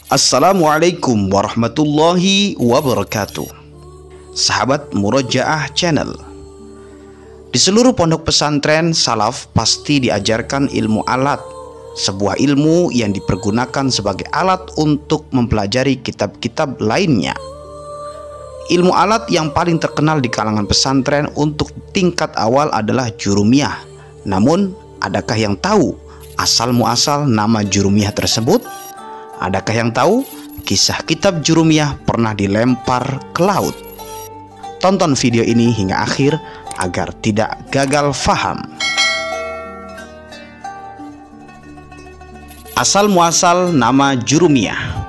Assalamualaikum warahmatullahi wabarakatuh. Sahabat Murojaah Channel. Di seluruh pondok pesantren salaf pasti diajarkan ilmu alat, sebuah ilmu yang dipergunakan sebagai alat untuk mempelajari kitab-kitab lainnya. Ilmu alat yang paling terkenal di kalangan pesantren untuk tingkat awal adalah jurumiyah. Namun, adakah yang tahu asal muasal nama jurumiyah tersebut? Adakah yang tahu kisah kitab jurumiyah pernah dilempar ke laut? Tonton video ini hingga akhir agar tidak gagal faham. Asal muasal nama jurumiyah.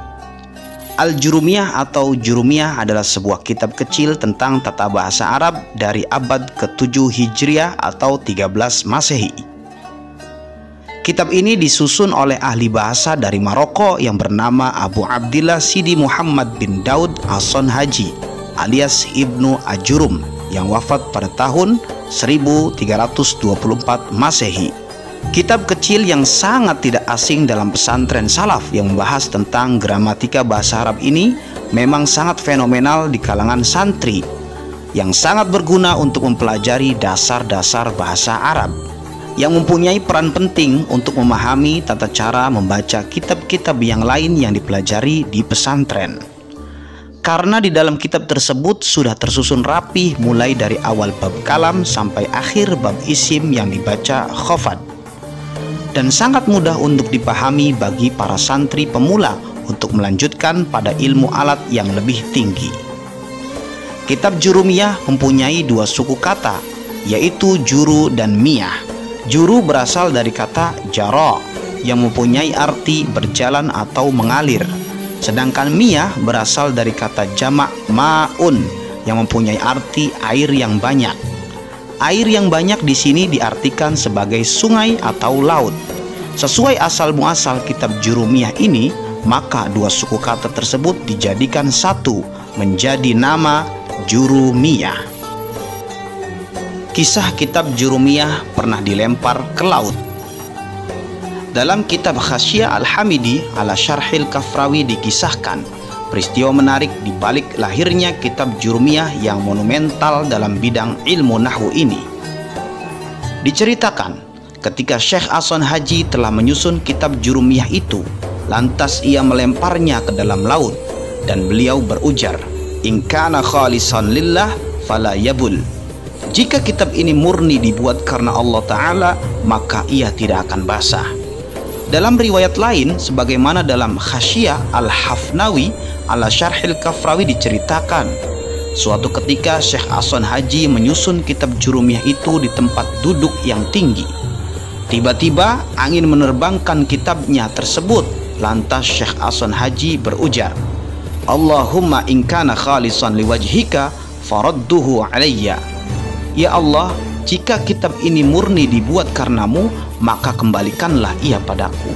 Al-Jurumiyah atau Jurumiyah adalah sebuah kitab kecil tentang tata bahasa Arab dari abad ke-7 Hijriah atau 13 Masehi. Kitab ini disusun oleh ahli bahasa dari Maroko yang bernama Abu Abdillah Sidi Muhammad bin Daud As-Sonhaji alias Ibnu Ajurum yang wafat pada tahun 1324 Masehi. Kitab kecil yang sangat tidak asing dalam pesantren salaf yang membahas tentang gramatika bahasa Arab ini memang sangat fenomenal di kalangan santri yang sangat berguna untuk mempelajari dasar-dasar bahasa Arab, yang mempunyai peran penting untuk memahami tata cara membaca kitab-kitab yang lain yang dipelajari di pesantren. Karena di dalam kitab tersebut sudah tersusun rapih mulai dari awal bab kalam sampai akhir bab isim yang dibaca khofad, dan sangat mudah untuk dipahami bagi para santri pemula untuk melanjutkan pada ilmu alat yang lebih tinggi. Kitab Jurumiyah mempunyai dua suku kata, yaitu juru dan miyah. Juru berasal dari kata jara yang mempunyai arti berjalan atau mengalir. Sedangkan miyah berasal dari kata jamak ma'un yang mempunyai arti air yang banyak. Air yang banyak di sini diartikan sebagai sungai atau laut. Sesuai asal muasal kitab Jurumiyah ini, maka dua suku kata tersebut dijadikan satu menjadi nama Jurumiyah. Kisah kitab Jurumiyah pernah dilempar ke laut. Dalam kitab Khasyah Al-Hamidi ala Syarhil Kafrawi dikisahkan peristiwa menarik di balik lahirnya kitab Jurumiyah yang monumental dalam bidang ilmu nahwu ini. Diceritakan ketika Syekh As-Sonhaji telah menyusun kitab Jurumiyah itu, lantas ia melemparnya ke dalam laut dan beliau berujar, "In kana khalisan lillah fala yabul." Jika kitab ini murni dibuat karena Allah Ta'ala, maka ia tidak akan basah. Dalam riwayat lain, sebagaimana dalam Khasyah Al-Hafnawi ala Syarhil Kafrawi diceritakan, suatu ketika Syekh As-Sonhaji menyusun kitab Jurumiyah itu di tempat duduk yang tinggi. Tiba-tiba angin menerbangkan kitabnya tersebut. Lantas Syekh As-Sonhaji berujar, "Allahumma in kana khalisan liwajhika faradduhu alayya." Ya Allah, jika kitab ini murni dibuat karenamu, maka kembalikanlah ia padaku.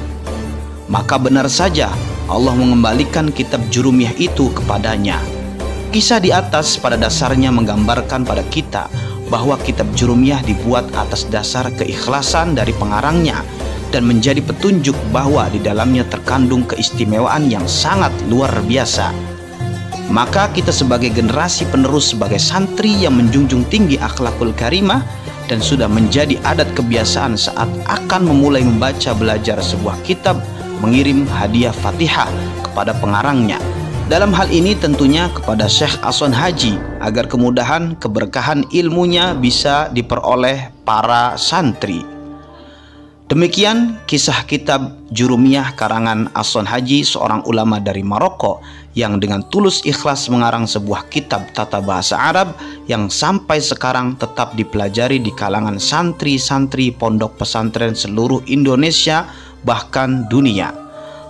Maka benar saja Allah mengembalikan kitab Jurumiyah itu kepadanya. Kisah di atas pada dasarnya menggambarkan pada kita bahwa kitab Jurumiyah dibuat atas dasar keikhlasan dari pengarangnya dan menjadi petunjuk bahwa di dalamnya terkandung keistimewaan yang sangat luar biasa. Maka kita sebagai generasi penerus, sebagai santri yang menjunjung tinggi akhlakul karimah dan sudah menjadi adat kebiasaan saat akan memulai membaca belajar sebuah kitab, mengirim hadiah Fatihah kepada pengarangnya. Dalam hal ini tentunya kepada Syekh As-Sonhaji agar kemudahan keberkahan ilmunya bisa diperoleh para santri. Demikian kisah kitab Jurumiyah karangan As-Sonhaji, seorang ulama dari Maroko yang dengan tulus ikhlas mengarang sebuah kitab tata bahasa Arab yang sampai sekarang tetap dipelajari di kalangan santri-santri pondok pesantren seluruh Indonesia bahkan dunia.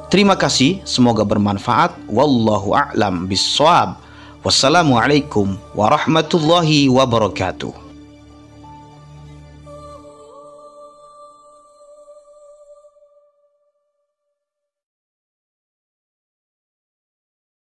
Terima kasih, semoga bermanfaat. Wallahu a'lam bishawab. Wassalamualaikum warahmatullahi wabarakatuh.